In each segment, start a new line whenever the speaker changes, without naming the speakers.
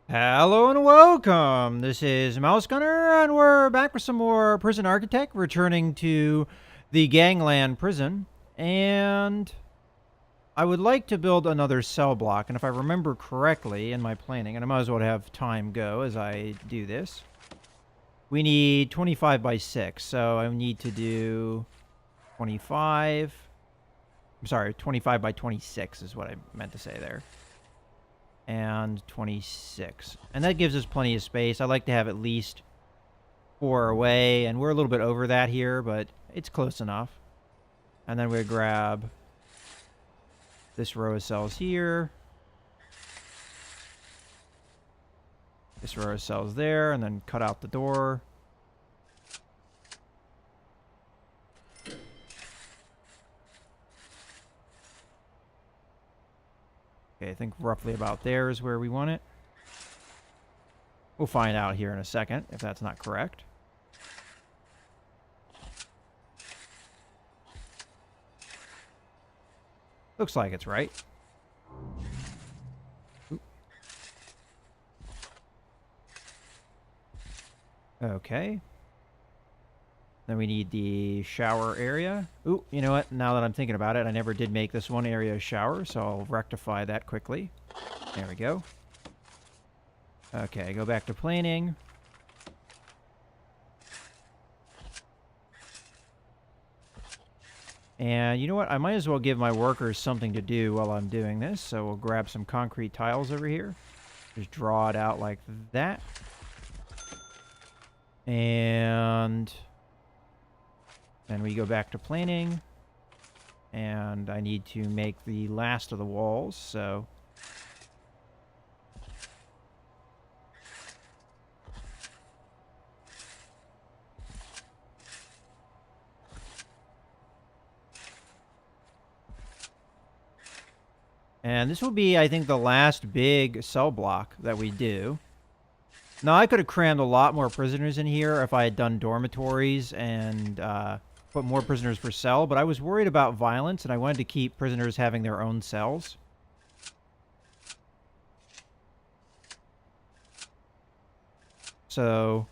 Hello and welcome. This is Mouse Gunner, and we're back with some more Prison Architect, returning to the Gangland prison. And I would like to build another cell block, and if I remember correctly in my planning, and I might as well have time go as I do this, we need 25 by 6, so I need to do 25. I'm sorry, 25 by 26 is what I meant to say there. And 26. And that gives us plenty of space. I like to have at least 4 away, and we're a little bit over that here, but it's close enough. And then we grab this row of cells here. This row of cells there, and then cut out the door. Okay, I think roughly about there is where we want it. We'll find out here in a second if that's not correct. Looks like it's right. Oop. Okay. Then we need the shower area. Ooh, you know what? Now that I'm thinking about it, I never did make this one area a shower, so I'll rectify that quickly. There we go. Okay, go back to planning. And you know what? I might as well give my workers something to do while I'm doing this. So we'll grab some concrete tiles over here. Just draw it out like that. And then we go back to planning. And I need to make the last of the walls, so... And this will be, I think, the last big cell block that we do. Now, I could have crammed a lot more prisoners in here if I had done dormitories and put more prisoners per cell, but I was worried about violence, and I wanted to keep prisoners having their own cells. So,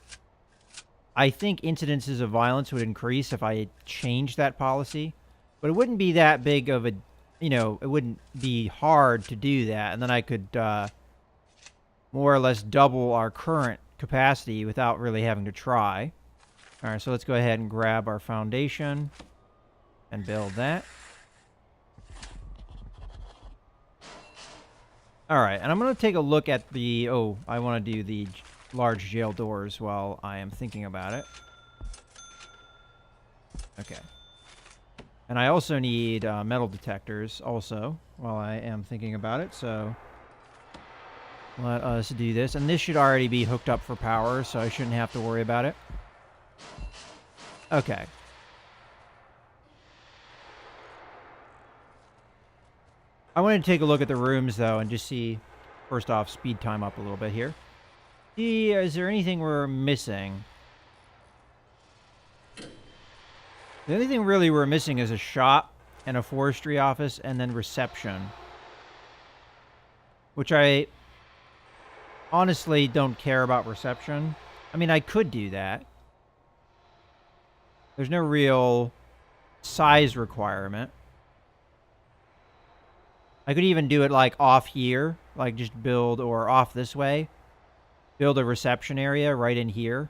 I think incidences of violence would increase if I changed that policy, but it wouldn't be that big of a... You know, it wouldn't be hard to do that, and then I could more or less double our current capacity without really having to try. Alright, so let's go ahead and grab our foundation and build that. Alright, and I'm going to take a look at the... Oh, I want to do the large jail doors while I am thinking about it. Okay. And I also need metal detectors also while I am thinking about it, so let us do this. And this should already be hooked up for power, so I shouldn't have to worry about it. Okay. I wanted to take a look at the rooms, though, and just see, first off, speed time up a little bit here. See, is there anything we're missing? The only thing really we're missing is a shop and a forestry office and then reception. Which I honestly don't care about reception. I mean, I could do that. There's no real size requirement. I could even do it like off here. Like just build, or off this way. Build a reception area right in here.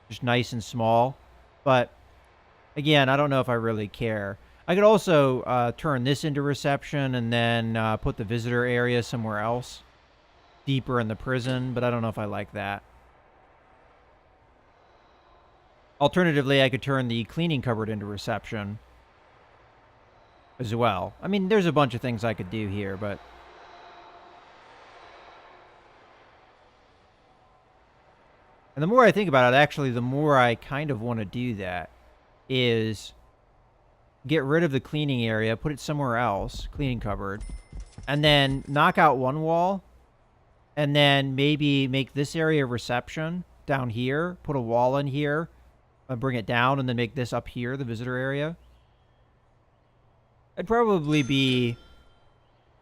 Just nice and small. But... Again, I don't know if I really care. I could also turn this into reception and then put the visitor area somewhere else. Deeper in the prison, but I don't know if I like that. Alternatively, I could turn the cleaning cupboard into reception as well. I mean, there's a bunch of things I could do here, but... And the more I think about it, actually, the more I kind of want to do that. Is get rid of the cleaning area, put it somewhere else, cleaning cupboard, and then knock out one wall, and then maybe make this area reception down here, put a wall in here, and bring it down, and then make this up here, the visitor area. It'd probably be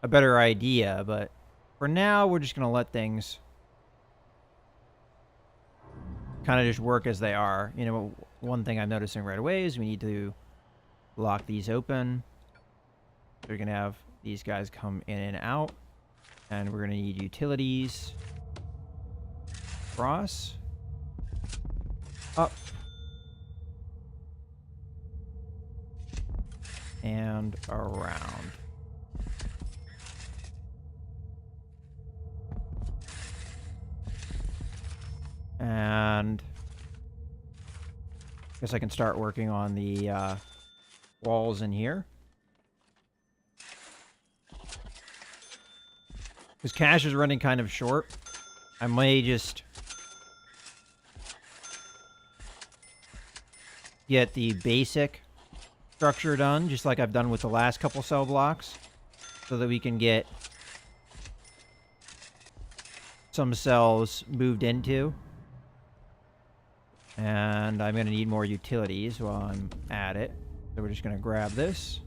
a better idea, but for now, we're just going to let things kind of just work as they are. You know, one thing I'm noticing right away is we need to lock these open. We're going to have these guys come in and out. And we're going to need utilities. Cross. Up. And around. And I guess I can start working on the walls in here. Because cash is running kind of short. I may just get the basic structure done, just like I've done with the last couple cell blocks, so that we can get some cells moved into. And I'm going to need more utilities while I'm at it. So we're just going to grab this,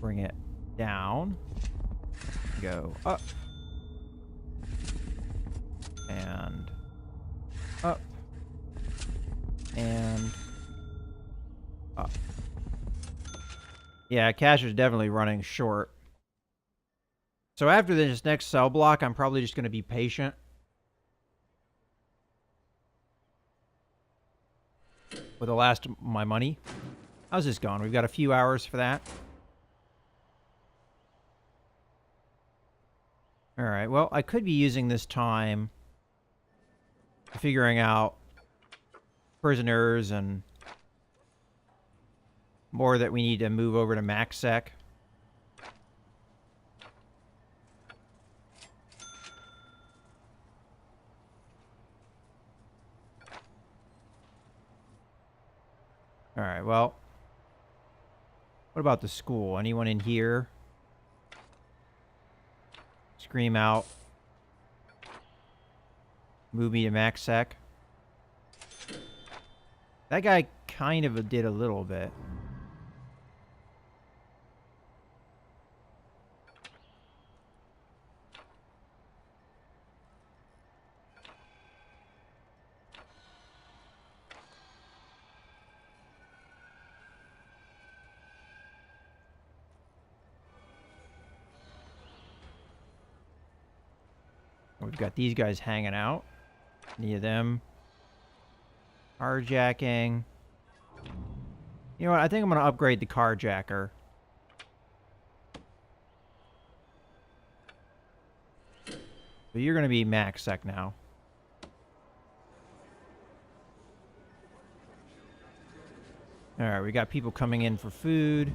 bring it down, go up, and up, and up. Yeah, cash is definitely running short. So after this next cell block, I'm probably just going to be patient. With the last of my money. How's this going? We've got a few hours for that. Alright, well, I could be using this time figuring out prisoners and more that we need to move over to MaxSec. Alright, well, what about the school? Anyone in here? Scream out. Move me to MaxSec. That guy kind of did a little bit. We've got these guys hanging out. Any of them. Carjacking. You know what? I think I'm going to upgrade the carjacker. So you're going to be MaxSec now. Alright, we got people coming in for food.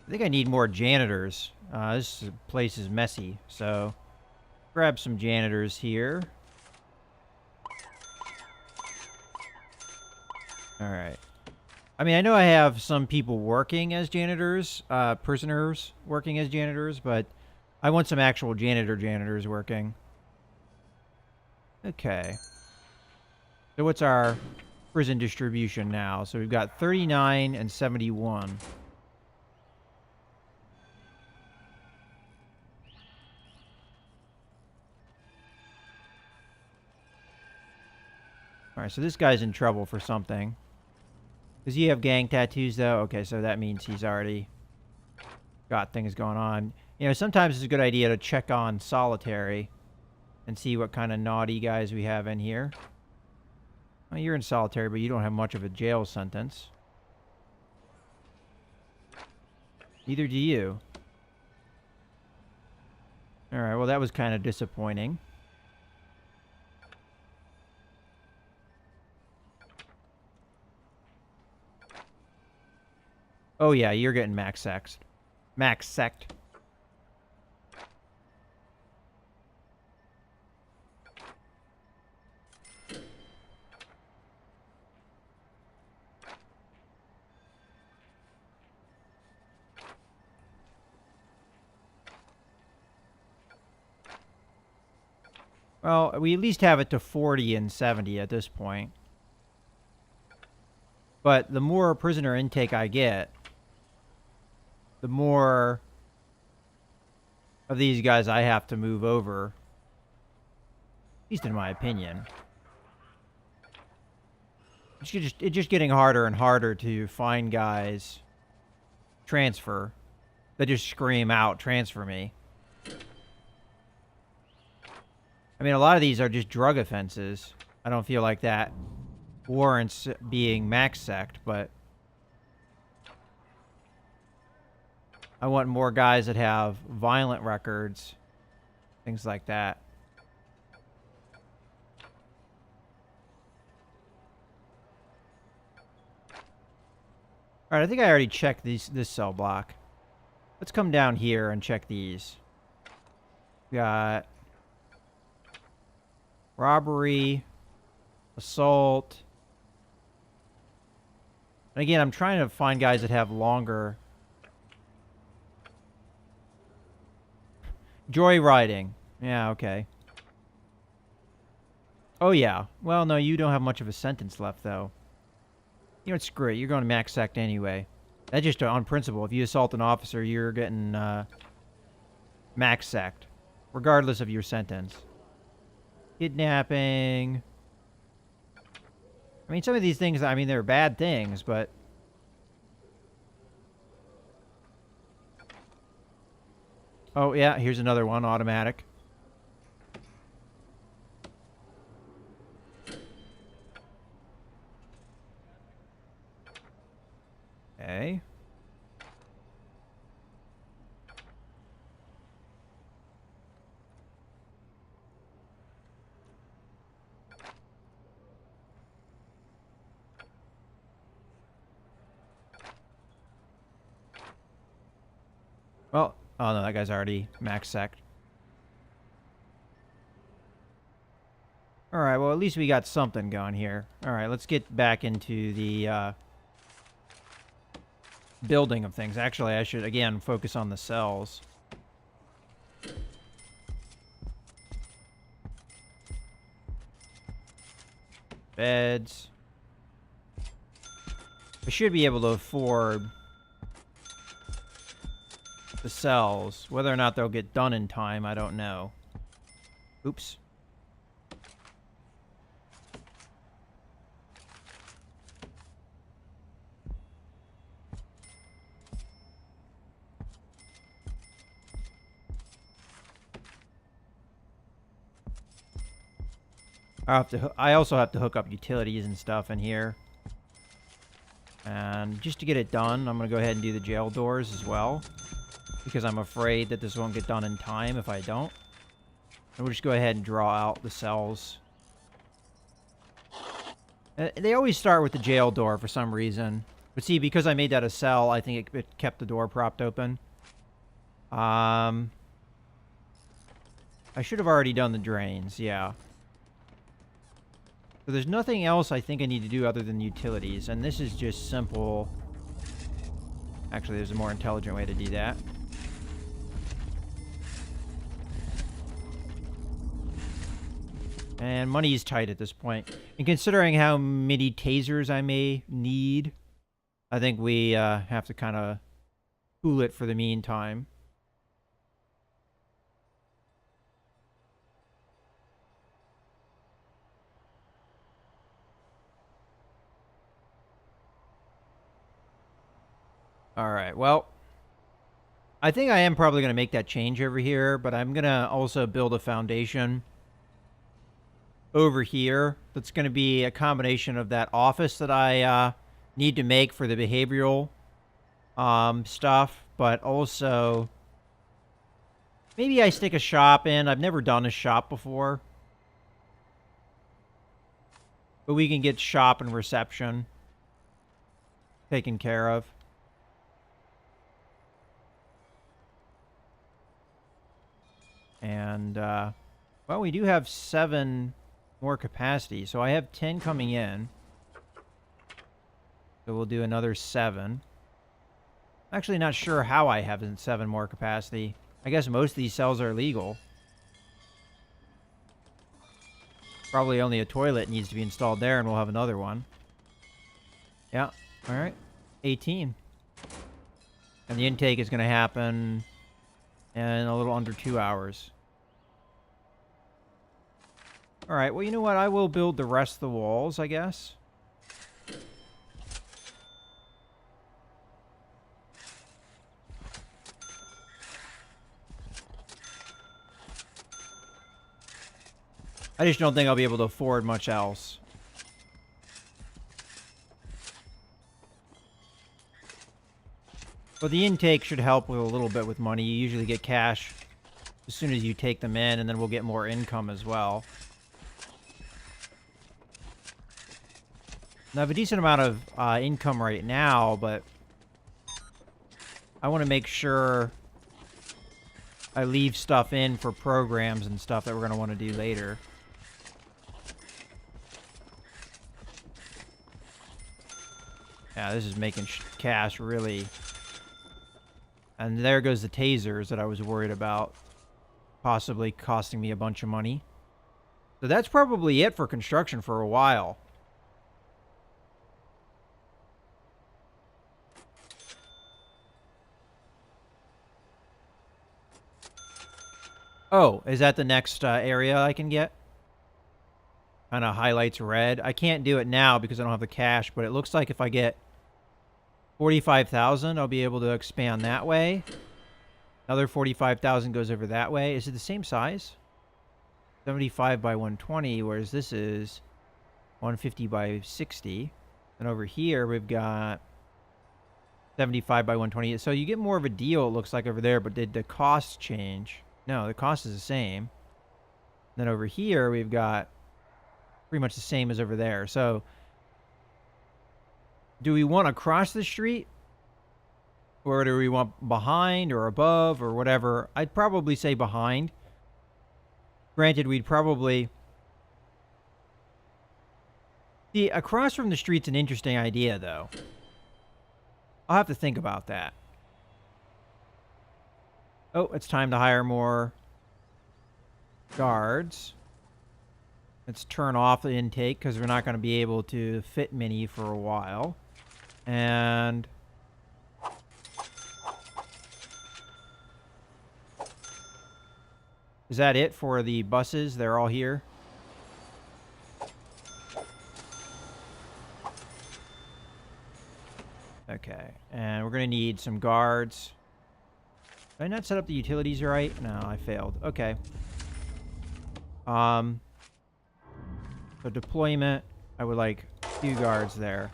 I think I need more janitors. This place is messy, so grab some janitors here. Alright. I mean, I know I have some people working as janitors, prisoners working as janitors, but I want some actual janitors working. Okay. So what's our prison distribution now? So we've got 39 and 71. Alright, so this guy's in trouble for something. Does he have gang tattoos, though? Okay, so that means he's already got things going on. You know, sometimes it's a good idea to check on solitary and see what kind of naughty guys we have in here. Well, you're in solitary, but you don't have much of a jail sentence. Neither do you. Alright, well, that was kind of disappointing. Oh yeah, you're getting MaxSect. MaxSect. Well, we at least have it to 40 and 70 at this point. But the more prisoner intake I get, the more of these guys I have to move over. At least in my opinion. It's just getting harder and harder to find guys transfer that just scream out, transfer me. I mean, a lot of these are just drug offenses. I don't feel like that warrants being max sect, but I want more guys that have violent records, things like that. All right, I think I already checked this cell block. Let's come down here and check these. We got robbery, assault. And again, I'm trying to find guys that have longer. Joyriding. Yeah, okay. Oh, yeah. Well, no, you don't have much of a sentence left, though. You know what, screw it. You're going to max sect anyway. That's just on principle. If you assault an officer, you're getting max sect, regardless of your sentence. Kidnapping. I mean, some of these things, I mean, they're bad things, but... Oh, yeah, here's another one, automatic. Okay. Well, oh no, that guy's already max sect. Alright, well at least we got something going here. Alright, let's get back into the building of things. Actually, I should, again, focus on the cells. Beds. I should be able to afford the cells. Whether or not they'll get done in time, I don't know. Oops. I also have to hook up utilities and stuff in here. And just to get it done, I'm going to go ahead and do the jail doors as well. Because I'm afraid that this won't get done in time if I don't. And we'll just go ahead and draw out the cells. They always start with the jail door for some reason. But see, because I made that a cell, I think it kept the door propped open. I should have already done the drains, yeah. So there's nothing else I think I need to do other than utilities. And this is just simple. Actually, there's a more intelligent way to do that. And money is tight at this point. And considering how many tasers I may need, I think we have to kind of cool it for the meantime. Alright, well, I think I am probably going to make that change over here, but I'm going to also build a foundation over here that's going to be a combination of that office that I need to make for the behavioral stuff, but also maybe I stick a shop in. I've never done a shop before, but we can get shop and reception taken care of. And, well, we do have 7 more capacity. So I have 10 coming in. So we'll do another 7. I'm actually not sure how I have 7 more capacity. I guess most of these cells are legal. Probably only a toilet needs to be installed there, and we'll have another one. Yeah, alright. 18. And the intake is going to happen in a little under 2 hours. Alright, well, you know what? I will build the rest of the walls, I guess. I just don't think I'll be able to afford much else. But the intake should help with a little bit with money. You usually get cash as soon as you take them in, and then we'll get more income as well. Now, I have a decent amount of income right now, but I want to make sure I leave stuff in for programs and stuff that we're going to want to do later. Yeah, this is making cash really. And there goes the tasers that I was worried about possibly costing me a bunch of money. So that's probably it for construction for a while. Oh, is that the next area I can get? Kind of highlights red. I can't do it now because I don't have the cash, but it looks like if I get 45,000, I'll be able to expand that way. Another 45,000 goes over that way. Is it the same size? 75 by 120, whereas this is 150 by 60. And over here, we've got 75 by 120. So you get more of a deal, it looks like, over there, but did the cost change? No, the cost is the same. Then over here, we've got pretty much the same as over there. So do we want across the street? Or do we want behind or above or whatever? I'd probably say behind. Granted, we'd probably... See, across from the street's an interesting idea, though. I'll have to think about that. Oh, it's time to hire more guards. Let's turn off the intake because we're not going to be able to fit many for a while. And is that it for the buses? They're all here. Okay, and we're going to need some guards. Did I not set up the utilities right? No, I failed. Okay. So deployment, I would like 2 guards there.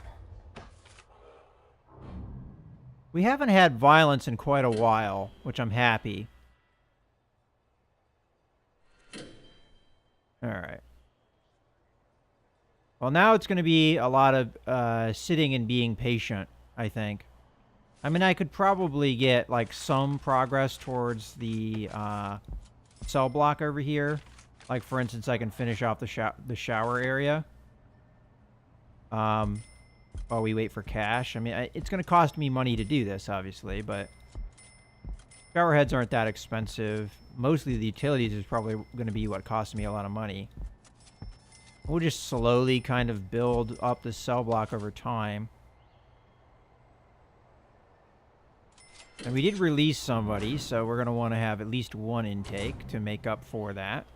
We haven't had violence in quite a while, which I'm happy. Alright. Well, now it's going to be a lot of sitting and being patient, I think. I mean, I could probably get, like, some progress towards the cell block over here. Like, for instance, I can finish off the shower area. While we wait for cash. I mean, it's going to cost me money to do this, obviously, but shower heads aren't that expensive. Mostly the utilities is probably going to be what costs me a lot of money. We'll just slowly kind of build up this cell block over time. And we did release somebody, so we're going to want to have at least 1 intake to make up for that.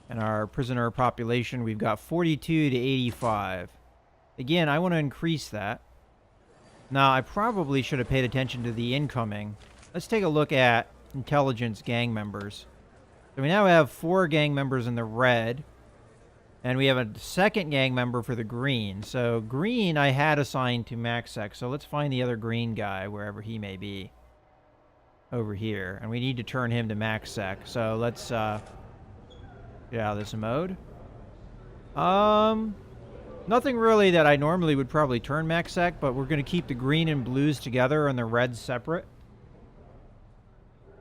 And our prisoner population, we've got 42 to 85. Again, I want to increase that. Now, I probably should have paid attention to the incoming. Let's take a look at intelligence gang members. So we now have 4 gang members in the red. And we have a second gang member for the green. So green I had assigned to MaxSec. So let's find the other green guy, wherever he may be. Over here. And we need to turn him to MaxSec. So let's... get out of this mode. Nothing really that I normally would probably turn MaxSec, but we're going to keep the green and blues together and the reds separate.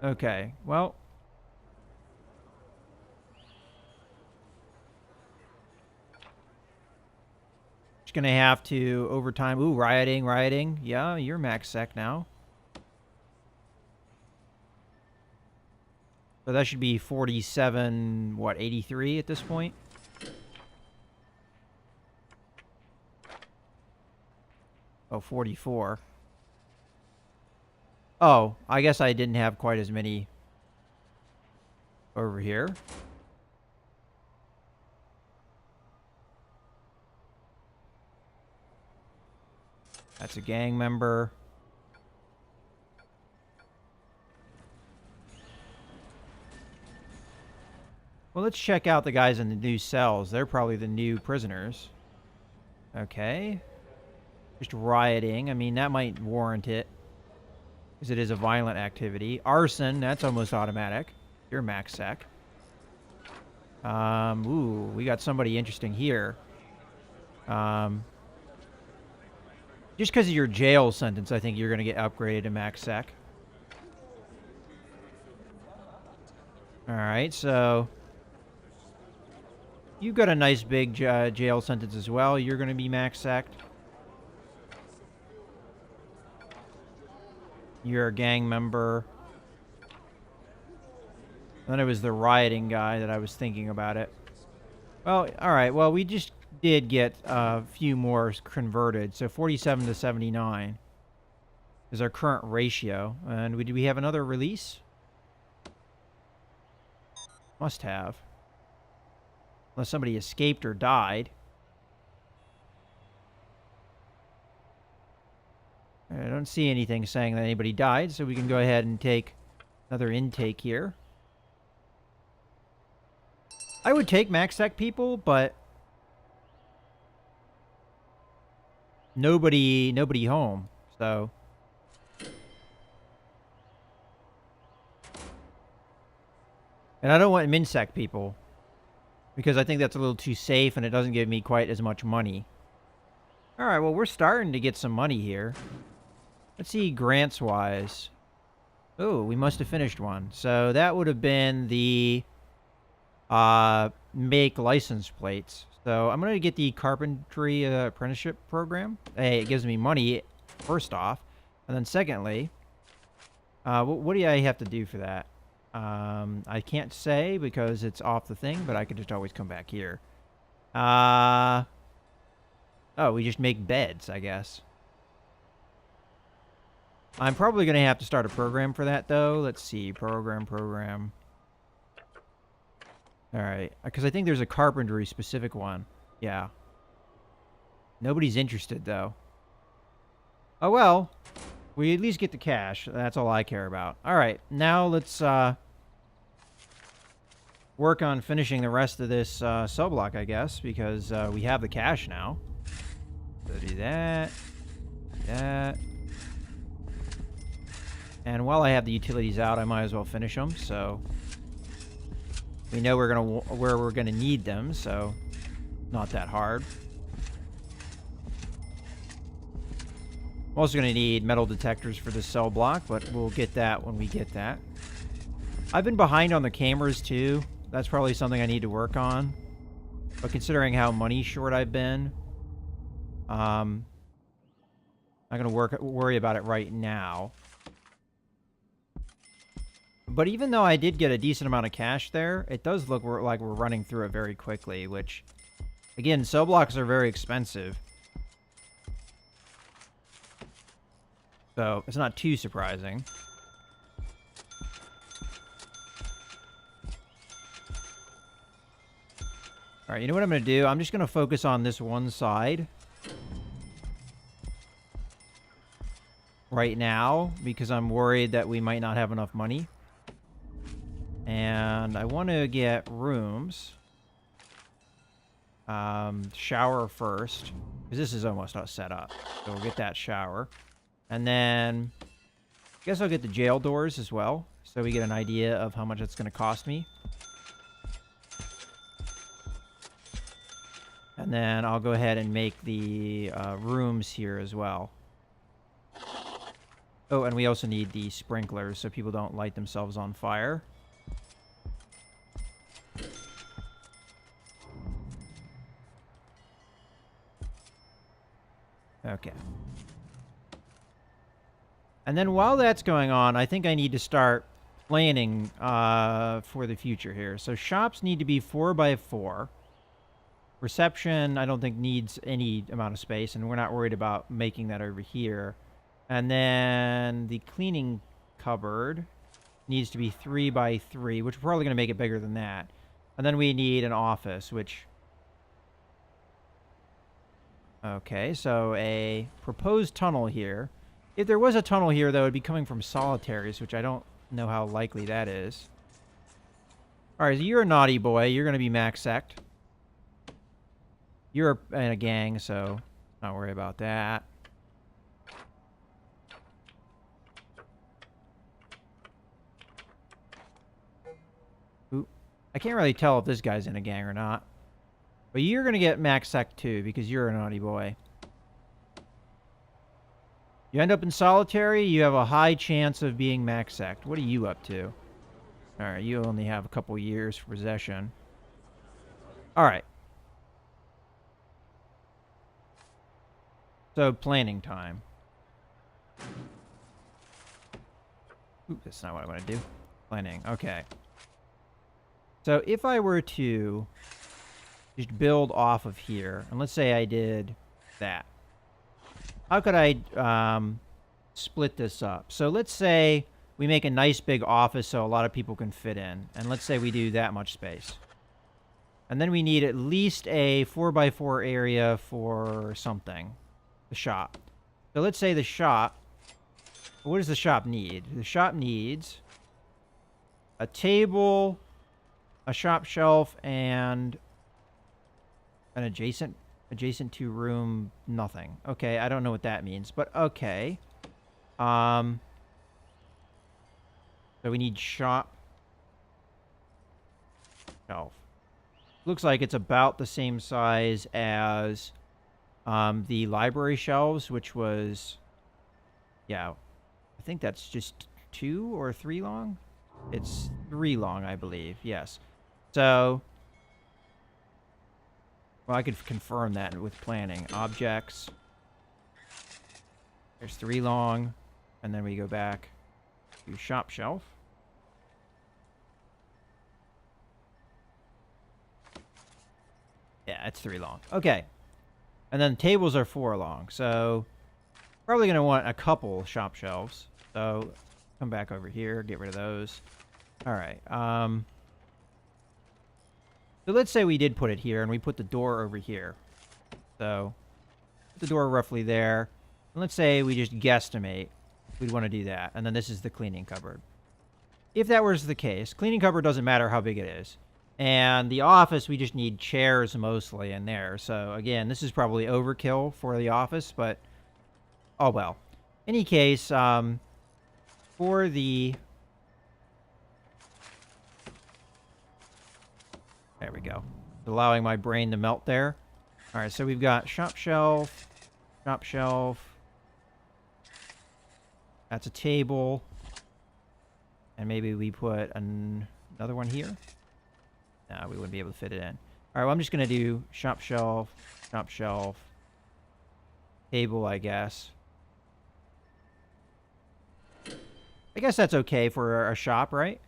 Okay, well. Just going to have to, over time... Ooh, rioting. Yeah, you're MaxSec now. So that should be 47, what, 83 at this point? Oh, 44. Oh, I guess I didn't have quite as many over here. That's a gang member. Well, let's check out the guys in the new cells. They're probably the new prisoners. Okay. Just rioting. I mean, that might warrant it, because it is a violent activity. Arson, that's almost automatic. You're max sec. Ooh, we got somebody interesting here. Just because of your jail sentence, I think you're going to get upgraded to max sec. Alright, so you've got a nice big jail sentence as well. You're going to be max sec. You're a gang member. Then it was the rioting guy that I was thinking about it. Well, alright, well, we just did get a few more converted. So 47 to 79 is our current ratio. And do we have another release? Must have. Unless somebody escaped or died. I don't see anything saying that anybody died, so we can go ahead and take another intake here. I would take max sec people, but nobody home, so. And I don't want min sec people, because I think that's a little too safe and it doesn't give me quite as much money. Alright, well, we're starting to get some money here. Let's see, grants-wise. Oh, we must have finished one. So that would have been the make license plates. So I'm going to get the carpentry apprenticeship program. Hey, it gives me money, first off. And then secondly, what do I have to do for that? I can't say because it's off the thing, but I could just always come back here. Oh, we just make beds, I guess. I'm probably going to have to start a program for that, though. Let's see. Program. Alright. Because I think there's a carpentry-specific one. Yeah. Nobody's interested, though. Oh, well. We at least get the cash. That's all I care about. Alright. Now let's work on finishing the rest of this cell block, I guess. Because we have the cash now. So do that. That. And while I have the utilities out, I might as well finish them, so we know where we're gonna need them, so not that hard. I'm also gonna need metal detectors for this cell block, but we'll get that when we get that. I've been behind on the cameras too. That's probably something I need to work on. But considering how money short I've been, I'm not gonna worry about it right now. But even though I did get a decent amount of cash there, it does look like we're running through it very quickly, which, again, cell blocks are very expensive. So, it's not too surprising. Alright, you know what I'm going to do? I'm just going to focus on this one side right now, because I'm worried that we might not have enough money. And I want to get rooms. Shower first, because this is almost all set up. So we'll get that shower. And then I guess I'll get the jail doors as well, so we get an idea of how much it's going to cost me. And then I'll go ahead and make the rooms here as well. Oh, and we also need the sprinklers so people don't light themselves on fire. Okay. And then while that's going on, I think I need to start planning for the future here. So shops need to be 4x4. Reception, I don't think needs any amount of space, and we're not worried about making that over here. And then the cleaning cupboard needs to be 3 by 3, which we're probably going to make it bigger than that. And then we need an office, which... Okay, so a proposed tunnel here. If there was a tunnel here, though, it'd be coming from solitaries, which I don't know how likely that is. Alright, so you're a naughty boy. You're going to be max sect. You're in a gang, so not worry about that. Ooh, I can't really tell if this guy's in a gang or not. But you're going to get max sect too, because you're a naughty boy. You end up in solitary, you have a high chance of being max sect. What are you up to? Alright, you only have a couple years for possession. Alright. So, planning time. Ooh, that's not what I want to do. Planning, okay. So, if I were to just build off of here, and let's say I did that. How could I split this up? So, let's say we make a nice big office so a lot of people can fit in. And let's say we do that much space. And then we need at least a 4x4 area for something. The shop. So let's say the shop. What does the shop need? The shop needs a table, a shop shelf, and an adjacent to room nothing. Okay, I don't know what that means, but okay. So we need shop shelf. Looks like it's about the same size as the library shelves, which was, yeah, I think that's just 2 or 3 long. It's 3 long, I believe. Yes. So, well, I could confirm that with planning. Objects. There's 3 long, and then we go back to shop shelf. Yeah, it's 3 long. Okay. And then tables are 4 long, so probably going to want a couple shop shelves. So come back over here, get rid of those. All right. So let's say we did put it here, and we put the door over here. So put the door roughly there. And let's say we just guesstimate we'd want to do that. And then this is the cleaning cupboard. If that was the case, cleaning cupboard doesn't matter how big it is. And the office, we just need chairs mostly in there. So, again, this is probably overkill for the office, but oh well. Any case, for the... There we go. Allowing my brain to melt there. All right, so we've got shop shelf, shop shelf. That's a table. And maybe we put another one here. No, we wouldn't be able to fit it in. All right, well, I'm just going to do shop shelf, table, I guess. I guess that's okay for a shop, right?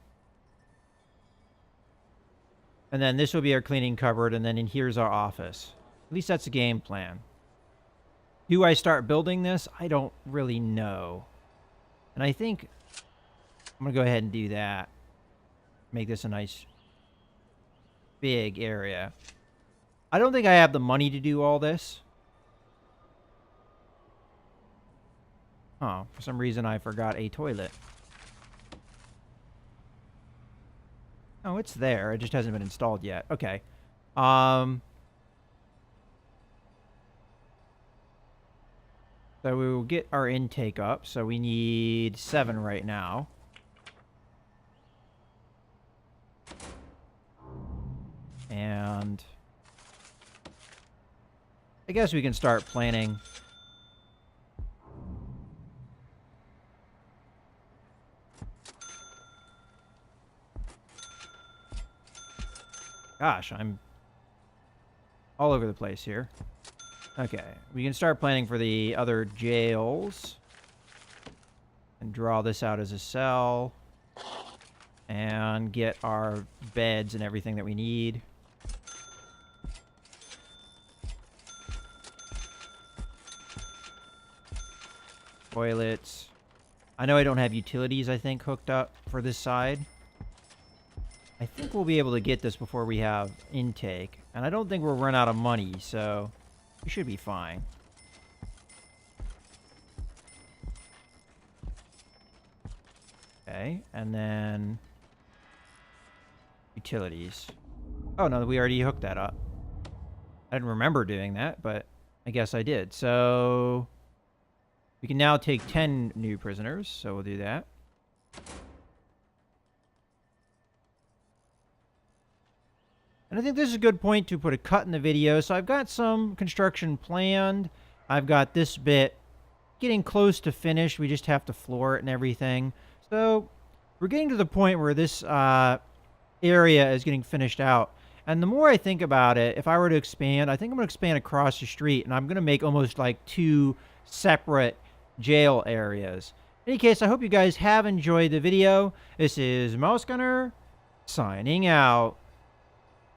And then this will be our cleaning cupboard, and then in here's our office. At least that's the game plan. Do I start building this? I don't really know. And I think I'm going to go ahead and do that. Make this a nice big area. I don't think I have the money to do all this. Oh, for some reason I forgot a toilet. Oh, it's there. It just hasn't been installed yet. Okay. So we will get our intake up. So we need 7 right now. And I guess we can start planning. Gosh, I'm all over the place here. Okay, we can start planning for the other jails. And draw this out as a cell. And get our beds and everything that we need. toilets. I know I don't have utilities, I think, hooked up for this side. I think we'll be able to get this before we have intake. And I don't think we'll run out of money, so we should be fine. Okay, and then utilities. Oh, no, we already hooked that up. I didn't remember doing that, but I guess I did. So we can now take 10 new prisoners, so we'll do that. And I think this is a good point to put a cut in the video. So I've got some construction planned. I've got this bit getting close to finished. We just have to floor it and everything. So we're getting to the point where this area is getting finished out. And the more I think about it, if I were to expand, I think I'm going to expand across the street. And I'm going to make almost like 2 separate jail areas. In any case, I hope you guys have enjoyed the video. This is Mouse Gunner signing out.